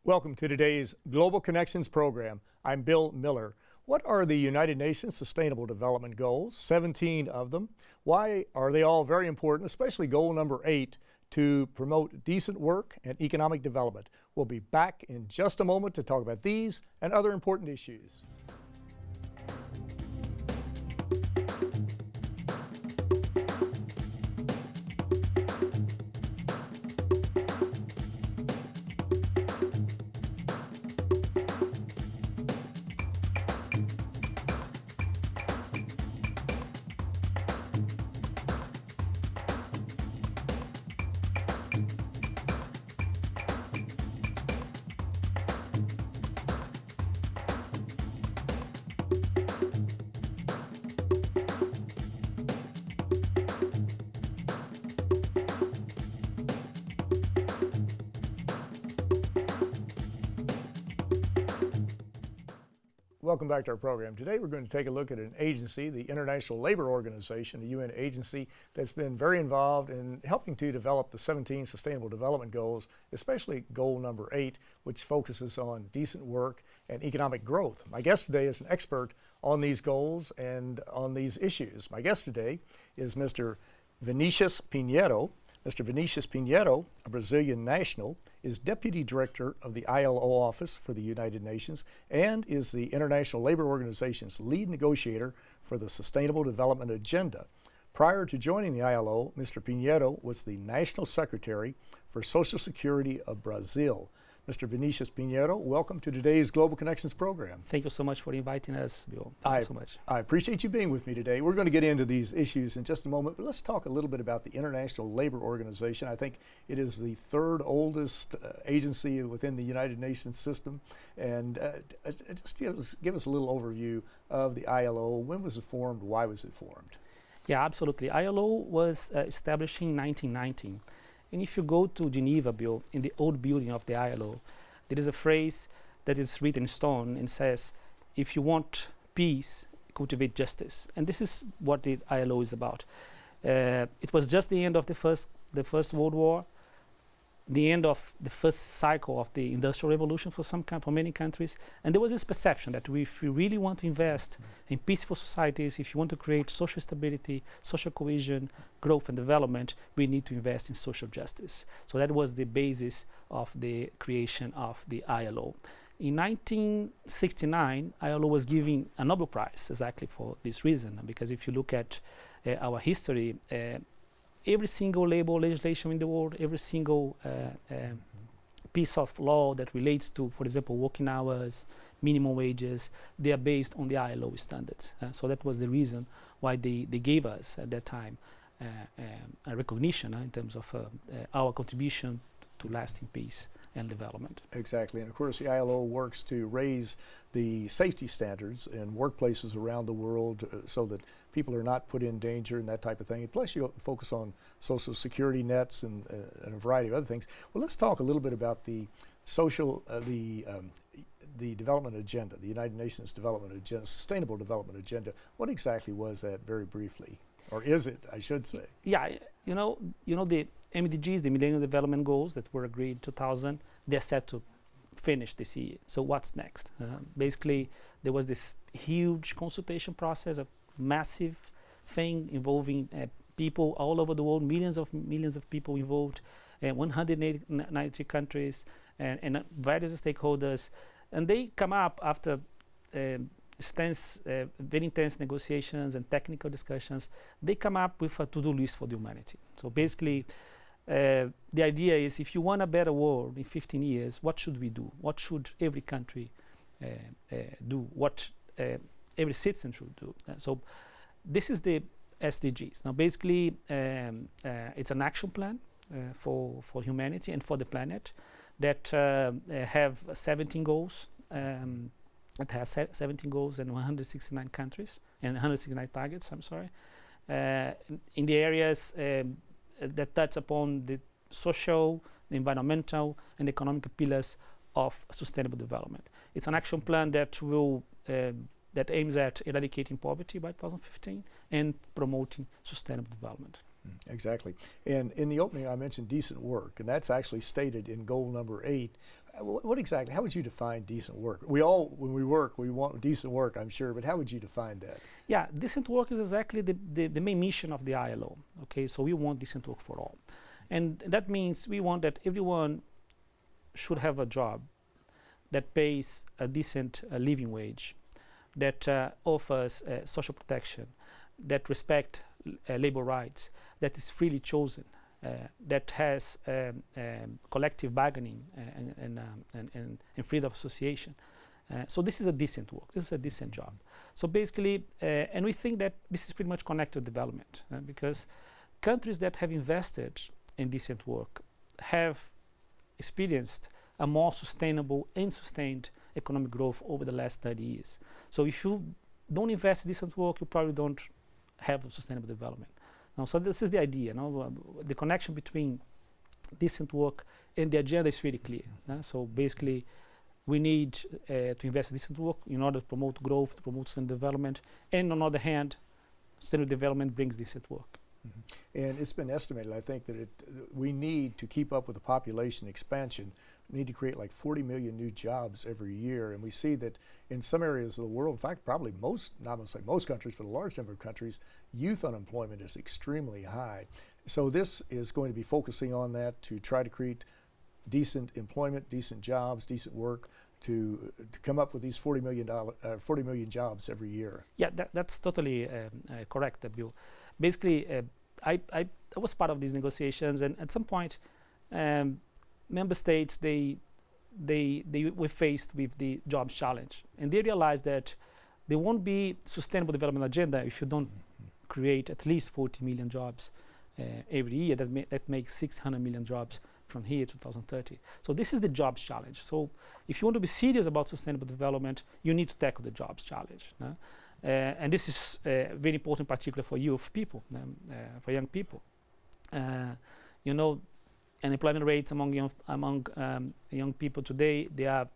Welcome to today's Global Connections program. I'm Bill Miller. What are the United Nations Sustainable Development Goals? 17 of them. Why are they all very important, especially goal number 8, to promote decent work and economic development? We'll be back in just a moment to talk about these and other important issues. Welcome back to our program. Today we're going to take a look at an agency, the International Labor Organization, a UN agency that's been very involved in helping to develop the 17 Sustainable Development Goals, especially goal number 8, which focuses on decent work and economic growth. My guest today is an expert on these goals and on these issues. My guest today is Mr. Vinicius Pinheiro. Mr. Vinicius Pinheiro, a Brazilian national, is Deputy Director of the ILO Office for the United Nations and is the International Labor Organization's lead negotiator for the Sustainable Development Agenda. Prior to joining the ILO, Mr. Pinheiro was the National Secretary for Social Security of Brazil. Mr. Vinicius Pinheiro, welcome to today's Global Connections program. Thank you so much for inviting us, Bill. Thank you so much. I appreciate you being with me today. We're going to get into these issues in just a moment, but let's talk a little bit about the International Labor Organization. I think it is the third oldest agency within the United Nations system. And just give us a little overview of the ILO. When was it formed? Why was it formed? Yeah, absolutely. ILO was established in 1919. And if you go to Geneva, Bill, in the old building of the ILO, there is a phrase that is written in stone and says, if you want peace, cultivate justice. And this is what the ILO is about. It was just the end of the First World War, the end of the first cycle of the Industrial Revolution for many countries. And there was this perception that if we really want to invest in peaceful societies, if you want to create social stability, social cohesion, growth and development, we need to invest in social justice. So that was the basis of the creation of the ILO. In 1969, ILO was given a Nobel Prize exactly for this reason, because if you look at our history, every single labor legislation in the world, every single piece of law that relates to, for example, working hours, minimum wages, they are based on the ILO standards. So that was the reason why they gave us at that time a recognition in terms of our contribution to lasting peace and development. Exactly, and of course the ILO works to raise the safety standards in workplaces around the world so that people are not put in danger and that type of thing. And plus you focus on social security nets and a variety of other things. Well, let's talk a little bit about the social, the development agenda, the United Nations Development Agenda, Sustainable Development Agenda. What exactly was that, very briefly? Or is it, I should say? Yeah, you know the MDGs, the Millennium Development Goals that were agreed in 2000, they're set to finish this year. So what's next? Basically, there was this huge consultation process, a massive thing involving people all over the world, millions of people involved, 190 countries, and various stakeholders. And they come up after very intense negotiations and technical discussions. They come up with a to-do list for the humanity. So basically, the idea is, if you want a better world in 15 years, what should we do? What should every country do? What every citizen should do? So this is the SDGs. Now basically, it's an action plan for humanity and for the planet that have 17 goals. It has 17 goals and 169 countries and 169 targets, I'm sorry, in the areas that touch upon the social, the environmental, and economic pillars of sustainable development. It's an action plan that will that aims at eradicating poverty by 2015 and promoting sustainable development. Exactly. And in the opening, I mentioned decent work, and that's actually stated in goal number 8. What exactly, how would you define decent work? We all, when we work, we want decent work, I'm sure, but how would you define that? Yeah, decent work is exactly the main mission of the ILO. Okay, so we want decent work for all. And that means we want that everyone should have a job that pays a decent living wage, that offers social protection, that respect labor rights, that is freely chosen, that has collective bargaining and freedom of association. So this is a decent work. This is a decent job. So basically, and we think that this is pretty much connected to development because countries that have invested in decent work have experienced a more sustainable and sustained economic growth over the last 30 years. So if you don't invest in decent work, you probably don't have sustainable development. Now, so this is the idea. The connection between decent work and the agenda is really clear. So basically, we need to invest in decent work in order to promote growth, to promote sustainable development, and on the other hand, sustainable development brings decent work. And it's been estimated, I think, that we need to keep up with the population expansion. We need to create like 40 million new jobs every year. And we see that in some areas of the world, in fact, probably most, not going to say most countries, but a large number of countries, youth unemployment is extremely high. So this is going to be focusing on that to try to create decent employment, decent jobs, decent work, to come up with these 40 million jobs every year. Yeah, that's totally correct, Bill. Basically, I was part of these negotiations, and at some point, member states they were faced with the jobs challenge, and they realized that there won't be sustainable development agenda if you don't create at least 40 million jobs every year. That makes 600 million jobs from here to 2030. So this is the jobs challenge. So if you want to be serious about sustainable development, you need to tackle the jobs challenge. And this is very important, particularly for youth people, for young people. Unemployment rates among young people today, they are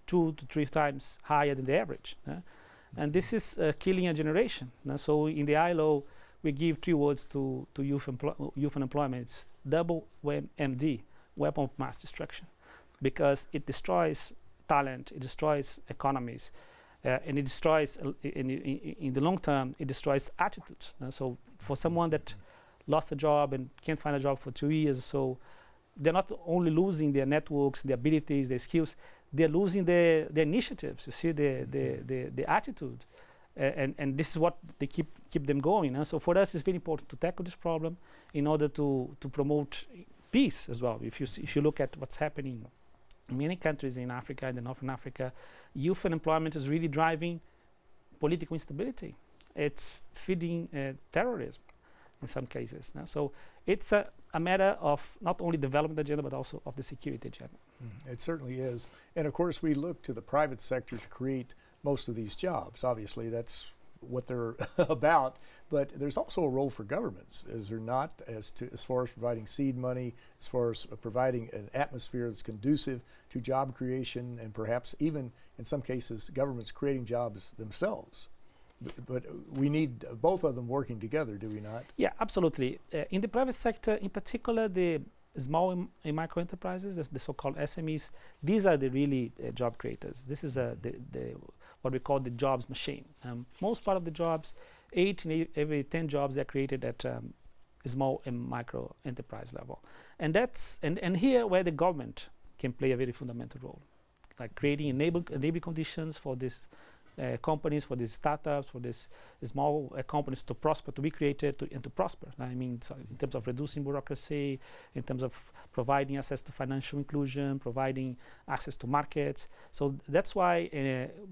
2 to 3 times higher than the average. And this is killing a generation. So in the ILO, we give 3 words to youth unemployment. It's WMD, weapon of mass destruction, because it destroys talent, it destroys economies, and it destroys, in the long term, it destroys attitudes. So for someone that lost a job and can't find a job for 2 years or so, they're not only losing their networks, their abilities, their skills, they're losing their initiatives, you see, the attitude. And this is what they keep them going. So for us, it's very important to tackle this problem in order to promote peace as well. If you look at what's happening in many countries in Africa, in the Northern Africa, youth unemployment is really driving political instability. It's feeding terrorism in some cases. So it's a matter of not only development agenda, but also of the security agenda. It certainly is. And of course, we look to the private sector to create most of these jobs. Obviously, that's what they're about, but there's also a role for governments, is there not, as far as providing seed money, as far as providing an atmosphere that's conducive to job creation, and perhaps even in some cases governments creating jobs themselves. But we need both of them working together, do we not? Yeah, absolutely. In the private sector, in particular, the small and micro enterprises, the so-called SMEs, these are the really job creators. This is what we call the jobs machine. Most part of the jobs, 8 in every 10 jobs are created at small and micro enterprise level. And that's and here where the government can play a very fundamental role, like creating enabling conditions for this companies, for these startups, for these small companies to prosper, to be created, and to prosper. I mean, so in terms of reducing bureaucracy, in terms of providing access to financial inclusion, providing access to markets. So that's why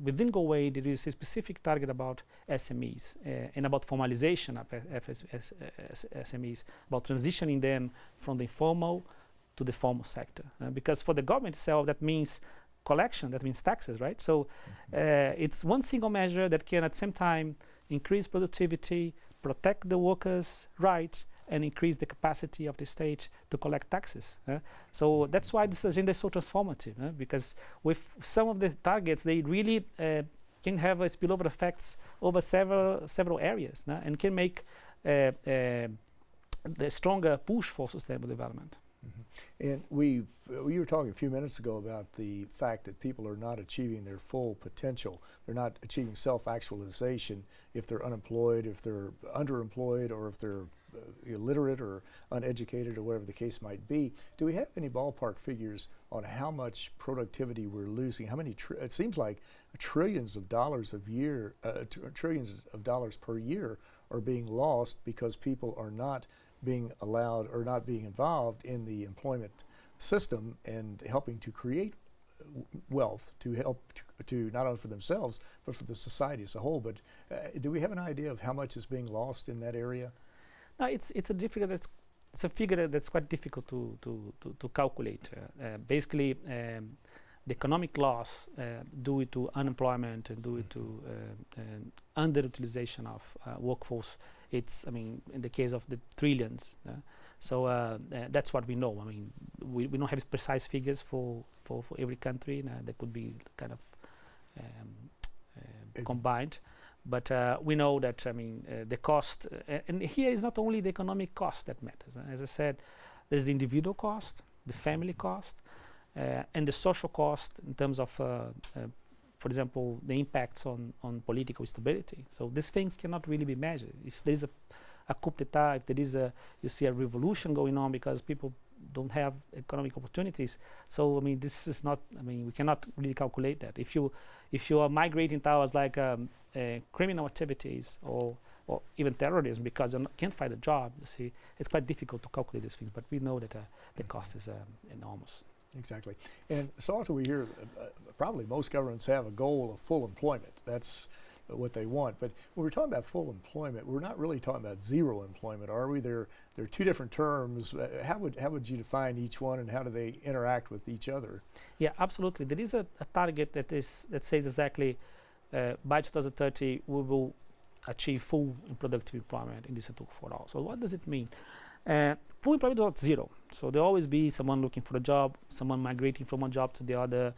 within Goal 8 there is a specific target about SMEs and about formalization of SMEs, about transitioning them from the informal to the formal sector. Because for the government itself, that means collection, that means taxes, right? So it's one single measure that can at the same time increase productivity, protect the workers' rights, and increase the capacity of the state to collect taxes. So that's why this agenda is so transformative, because with some of the targets, they really can have a spillover effects over several areas, and can make the stronger push for sustainable development. And we were talking a few minutes ago about the fact that people are not achieving their full potential. They're not achieving self-actualization if they're unemployed, if they're underemployed, or if they're illiterate or uneducated or whatever the case might be. Do we have any ballpark figures on how much productivity we're losing? How many? It seems like trillions of dollars trillions of dollars per year are being lost because people are not being allowed or not being involved in the employment system and helping to create wealth to help to not only for themselves but for the society as a whole. But do we have an idea of how much is being lost in that area? No, it's a figure that's quite difficult to calculate. Basically, the economic loss due to unemployment and due to underutilization of workforce, it's, I mean, in the case of the trillions. So that's what we know. I mean, we don't have precise figures for every country. That could be kind of combined. But we know that, I mean, the cost, and here is not only the economic cost that matters. As I said, there's the individual cost, the family cost, and the social cost in terms of, for example, the impacts on political stability. So these things cannot really be measured. If there is a coup d'etat, if there is you see a revolution going on because people don't have economic opportunities. So I mean, this is not. I mean, we cannot really calculate that. If you are migrating towards like criminal activities or even terrorism because you can't find a job, you see, it's quite difficult to calculate these things. But we know that the cost is enormous. Exactly. And so often we hear probably most governments have a goal of full employment. That's what they want. But when we're talking about full employment, we're not really talking about zero employment, are we? There are two different terms. How would you define each one, and how do they interact with each other? Yeah, absolutely. There is a target that says exactly by 2030 we will achieve full and productive employment in this network for all. So what does it mean? Full employment is not zero. So there will always be someone looking for a job, someone migrating from one job to the other.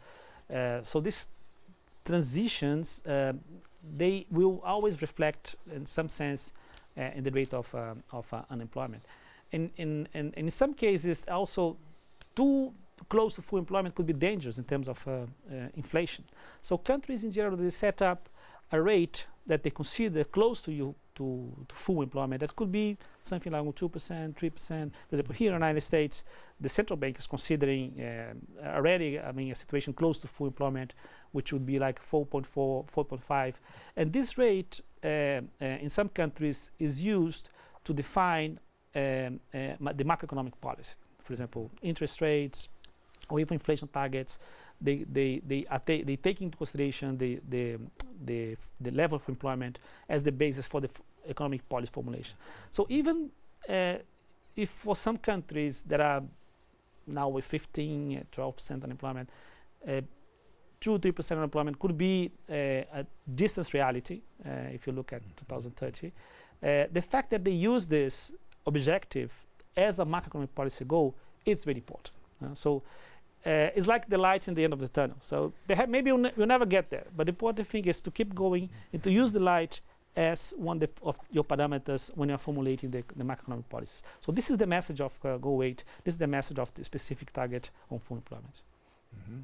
So these transitions, they will always reflect in some sense in the rate of unemployment. And in some cases also too close to full employment could be dangerous in terms of inflation. So countries in general, they set up a rate that they consider close to full employment. That could be something like 2%, 3%. For example, here in the United States, the central bank is considering already, I mean, a situation close to full employment, which would be like 4.4, 4.5. And this rate in some countries is used to define the macroeconomic policy. For example, interest rates or even inflation targets. They take into consideration the level of employment as the basis for the economic policy formulation. So even if for some countries that are now with 15, 12% unemployment, 2-3% unemployment could be a distant reality if you look at 2030. The fact that they use this objective as a macroeconomic policy goal, it's very important. It's like the light in the end of the tunnel. So maybe we'll never get there, but the important thing is to keep going and to use the light as one of your parameters when you're formulating the macroeconomic policies. So this is the message of Goal 8. This is the message of the specific target on full employment. Mm-hmm.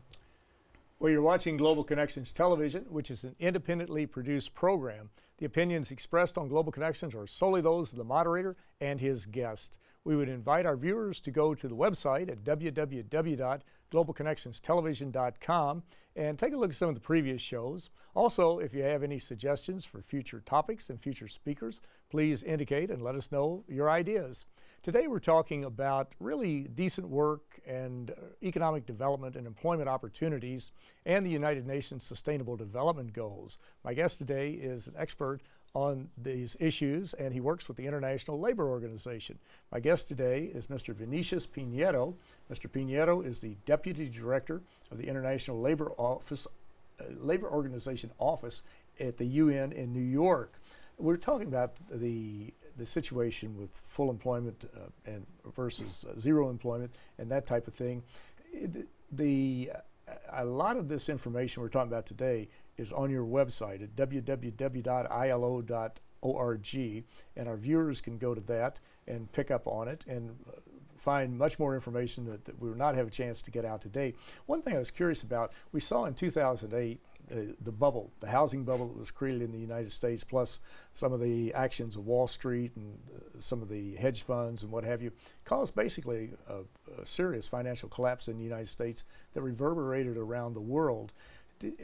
Well, you're watching Global Connections Television, which is an independently produced program. The opinions expressed on Global Connections are solely those of the moderator and his guest. We would invite our viewers to go to the website at www.globalconnectionstelevision.com and take a look at some of the previous shows. Also, if you have any suggestions for future topics and future speakers, please indicate and let us know your ideas. Today we're talking about really decent work and economic development and employment opportunities and the United Nations Sustainable Development Goals. My guest today is an expert on these issues, and he works with the International Labor Organization. My guest today is Mr. Vinicius Pinheiro. Mr. Pinheiro is the Deputy Director of the International Labor Organization Office at the UN in New York. We're talking about the situation with full employment and versus zero employment and that type of thing. A lot of this information we're talking about today is on your website at www.ilo.org. and our viewers can go to that and pick up on it and find much more information that we will not have a chance to get out today. One thing I was curious about, we saw in 2008 the bubble, the housing bubble that was created in the United States, plus some of the actions of Wall Street and some of the hedge funds and what have you, caused basically a serious financial collapse in the United States that reverberated around the world.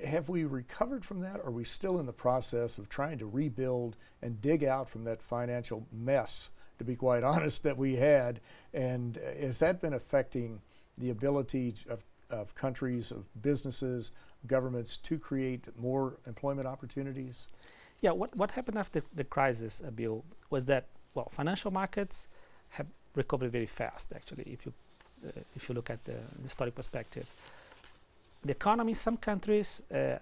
Have we recovered from that, or are we still in the process of trying to rebuild and dig out from that financial mess, to be quite honest, that we had? And has that been affecting the ability of countries, of businesses, governments to create more employment opportunities? Yeah, what happened after the crisis, Bill, was that, well, financial markets have recovered very fast, actually, if you look at the historic perspective. The economy in some countries they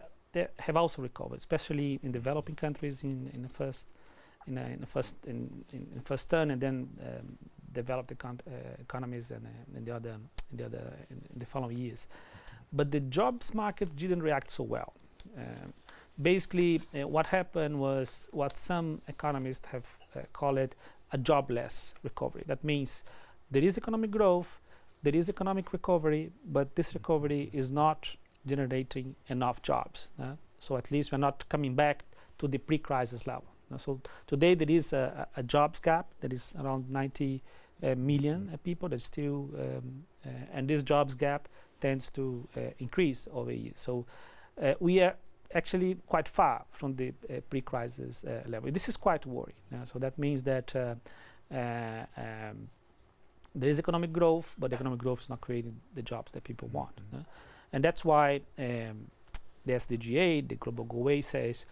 have also recovered, especially in developing countries in the first turn, and then developed economies and in the following years. But the jobs market didn't react so well. Basically, what happened was what some economists have called it a jobless recovery. That means there is economic growth, there is economic recovery, but this recovery is not generating enough jobs. So at least we're not coming back to the pre-crisis level. So today there is a jobs gap that is around 90 million people that still, and this jobs gap tends to increase over years. So we are actually quite far from the pre-crisis level. This is quite worrying. So that means that there is economic growth, but economic growth is not creating the jobs that people want. And that's why the SDG8, the Global Goal 8, says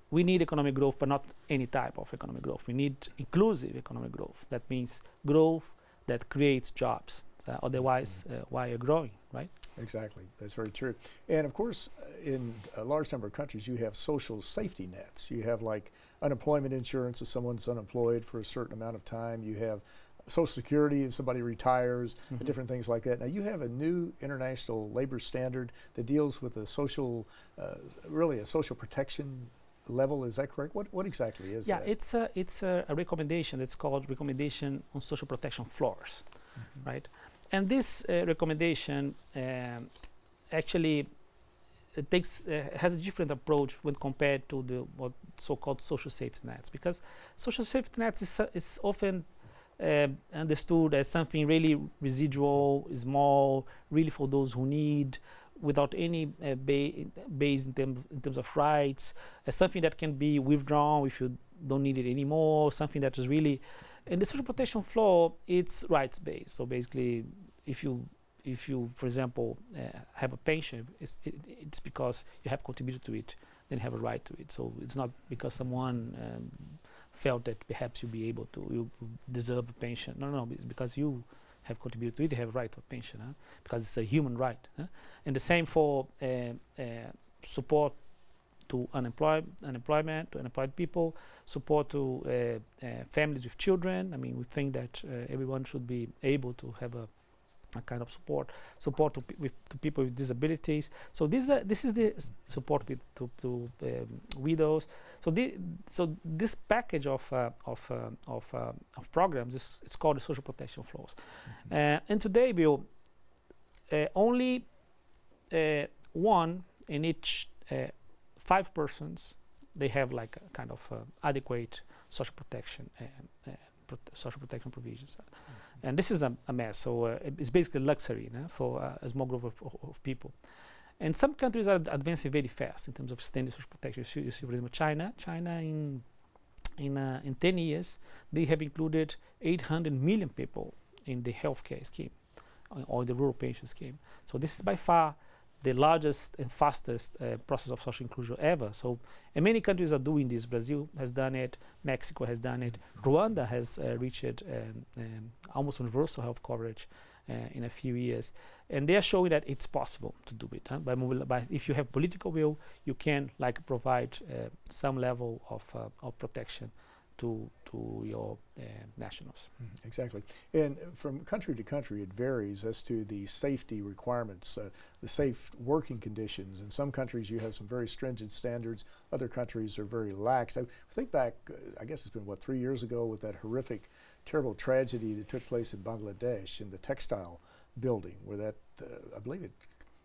we need economic growth, but not any type of economic growth. We need inclusive economic growth. That means growth that creates jobs. Otherwise, why are you growing, right? Exactly, that's very true. And of course, in a large number of countries, you have social safety nets. You have like unemployment insurance if someone's unemployed for a certain amount of time. You have Social Security if somebody retires, different things like that. Now you have a new international labor standard that deals with a social, really a social protection level. Is that correct? What exactly is that? Yeah, it's a recommendation. It's called Recommendation on Social Protection Floors, right? And this recommendation actually has a different approach when compared to the what so-called social safety nets, because social safety nets is often understood as something really residual, small, really for those who need, without any base in terms of rights, as something that can be withdrawn if you don't need it anymore, something that is really, and the social protection floor, it's rights-based. So basically, if you, for example, have a pension, it's because you have contributed to it, then you have a right to it. So it's not because someone felt that perhaps you'll be able to, you deserve a pension. No, it's because you have contributed to it, you have a right to a pension, because it's a human right. And the same for support to unemployed people, support to families with children. I mean, we think that everyone should be able to have a kind of support to people with disabilities. So this is the support to widows. So this package of programs it's called the social protection floors. And today, Bill, only one in each 5 persons they have like a kind of adequate social protection provisions. And this is a mess, so it's basically luxury for a small group of people. And some countries are advancing very fast in terms of extending social protection. You see, for example, China in 10 years, they have included 800 million people in the healthcare scheme or the rural pension scheme. So this is by far the largest and fastest process of social inclusion ever. So, and many countries are doing this. Brazil has done it. Mexico has done it. Rwanda has reached almost universal health coverage in a few years. And they are showing that it's possible to do it. By if you have political will, you can provide some level of protection to your nationals. Exactly. And from country to country, it varies as to the safety requirements, the safe working conditions. In some countries, you have some very stringent standards. Other countries are very lax. I think back, I guess it's been, 3 years ago with that horrific, terrible tragedy that took place in Bangladesh in the textile building where that, I believe it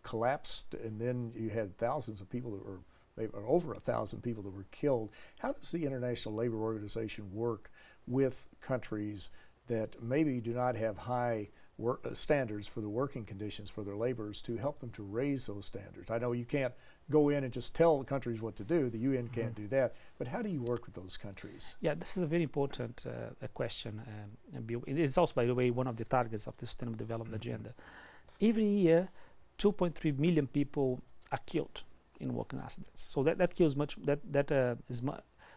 collapsed, and then you had thousands of people that were, maybe over 1,000 people that were killed. How does the International Labor Organization work with countries that maybe do not have high standards for the working conditions for their laborers to help them to raise those standards? I know you can't go in and just tell the countries what to do. The UN can't do that. But how do you work with those countries? Yeah, this is a very important question. It is also, by the way, one of the targets of the Sustainable Development Agenda. Every year, 2.3 million people are killed in working accidents. So that kills much.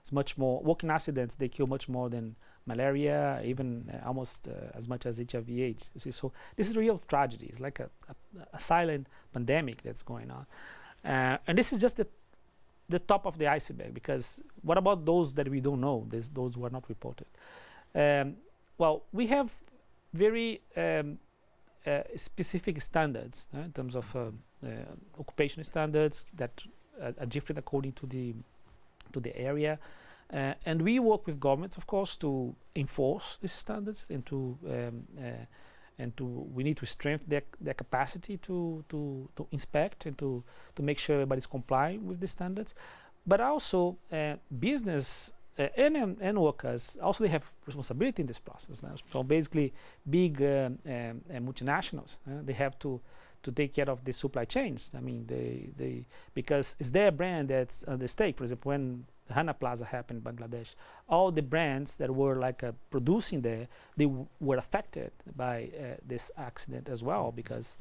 Is much more. Working accidents, they kill much more than malaria, even almost as much as HIV/AIDS. You see, so this is a real tragedy. It's like a silent pandemic that's going on, and this is just the top of the iceberg. Because what about those that we don't know? Those who are not reported. Well, we have very specific standards in terms of occupational standards that are different according to the area, and we work with governments, of course, to enforce these standards and we need to strengthen their capacity to inspect and to make sure everybody's complying with the standards. But also business and workers also, they have responsibility in this process. So basically, big multinationals, they have to take care of the supply chains. I mean, they because it's their brand that's at the stake. For example, when the Rana Plaza happened in Bangladesh, all the brands that were producing there, they were affected by this accident as well, because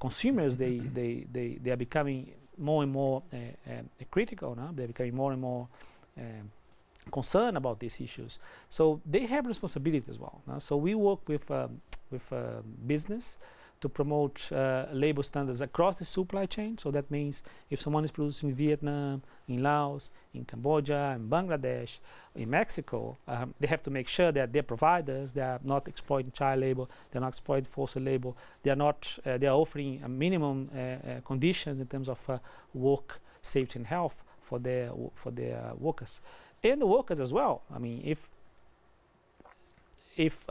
consumers they are becoming more and more critical now. They're becoming more and more concerned about these issues. So they have responsibility as well. So we work with business to promote labor standards across the supply chain. So that means if someone is producing in Vietnam, in Laos, in Cambodia, in Bangladesh, in Mexico, they have to make sure that their providers, they are not exploiting child labor, they're not exploiting forced labor, they are offering a minimum conditions in terms of work safety and health for their workers. And the workers as well. I mean, if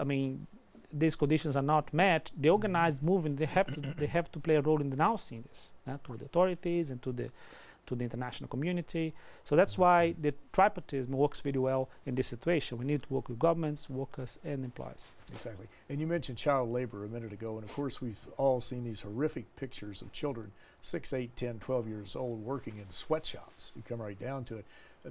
these conditions are not met, the organized movement, they have to play a role in denouncing this to the authorities and to the international community. So that's why the tripartism works very well in this situation. We need to work with governments, workers, and employers. Exactly. And you mentioned child labor a minute ago, and of course we've all seen these horrific pictures of children 6, 8, 10, 12 years old working in sweatshops. You come right down to it.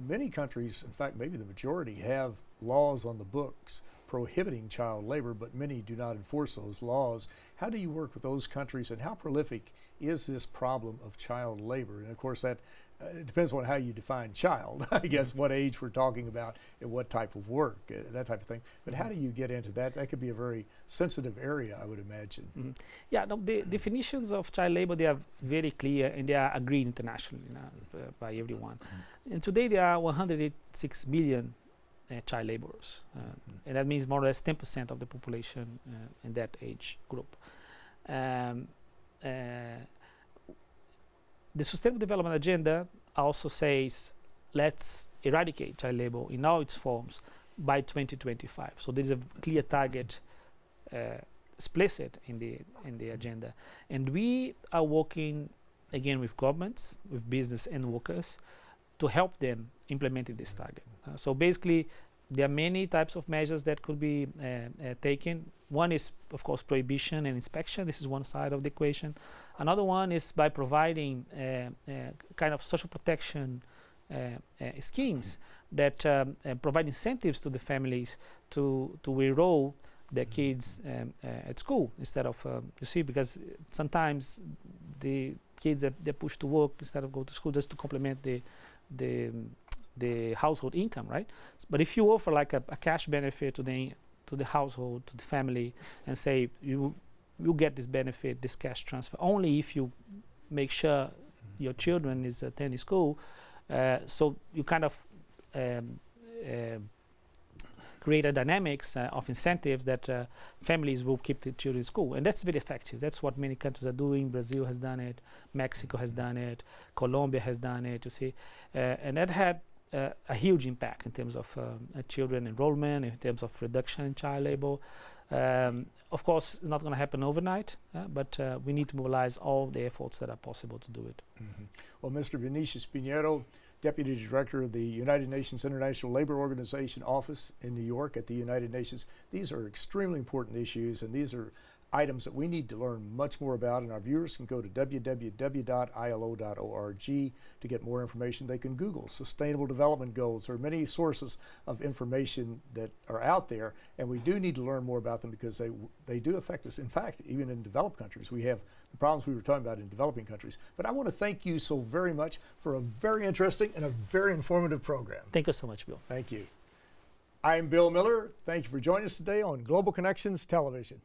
Many countries, in fact maybe the majority, have laws on the books prohibiting child labor, but many do not enforce those laws. How do you work with those countries, and how prolific is this problem of child labor? And of course that it depends on how you define child, I guess, what age we're talking about and what type of work, that type of thing. But how do you get into that? That could be a very sensitive area, I would imagine. Yeah, no, the definitions of child labor, they are very clear and they are agreed internationally by everyone. And today there are 186 million child laborers, and that means more or less 10% of the population in that age group. The Sustainable Development Agenda also says let's eradicate child labor in all its forms by 2025. So there is a clear target explicit in the agenda, and we are working again with governments, with business and workers to help them implementing this target. So basically, there are many types of measures that could be taken. One is, of course, prohibition and inspection. This is one side of the equation. Another one is by providing kind of social protection schemes that provide incentives to the families to enroll their kids at school instead of, you see, because sometimes the kids they're pushed to work instead of go to school just to complement the household income, right? But if you offer like a cash benefit to the household, to the family, and say you get this benefit, this cash transfer, only if you make sure your children is attending school, so you kind of create a dynamics of incentives that families will keep the children in school, and that's very effective. That's what many countries are doing. Brazil has done it, Mexico has done it, Colombia has done it. You see, and that had a huge impact in terms of children enrollment, in terms of reduction in child labor. Of course, it's not going to happen overnight, but we need to mobilize all the efforts that are possible to do it. Mm-hmm. Well, Mr. Vinicius Pinheiro, Deputy Director of the United Nations International Labor Organization Office in New York at the United Nations, these are extremely important issues, and these are items that we need to learn much more about, and our viewers can go to www.ilo.org to get more information. They can Google Sustainable Development Goals. There are many sources of information that are out there, and we do need to learn more about them because they do affect us. In fact, even in developed countries, we have the problems we were talking about in developing countries. But I want to thank you so very much for a very interesting and a very informative program. Thank you so much, Bill. Thank you. I'm Bill Miller. Thank you for joining us today on Global Connections Television.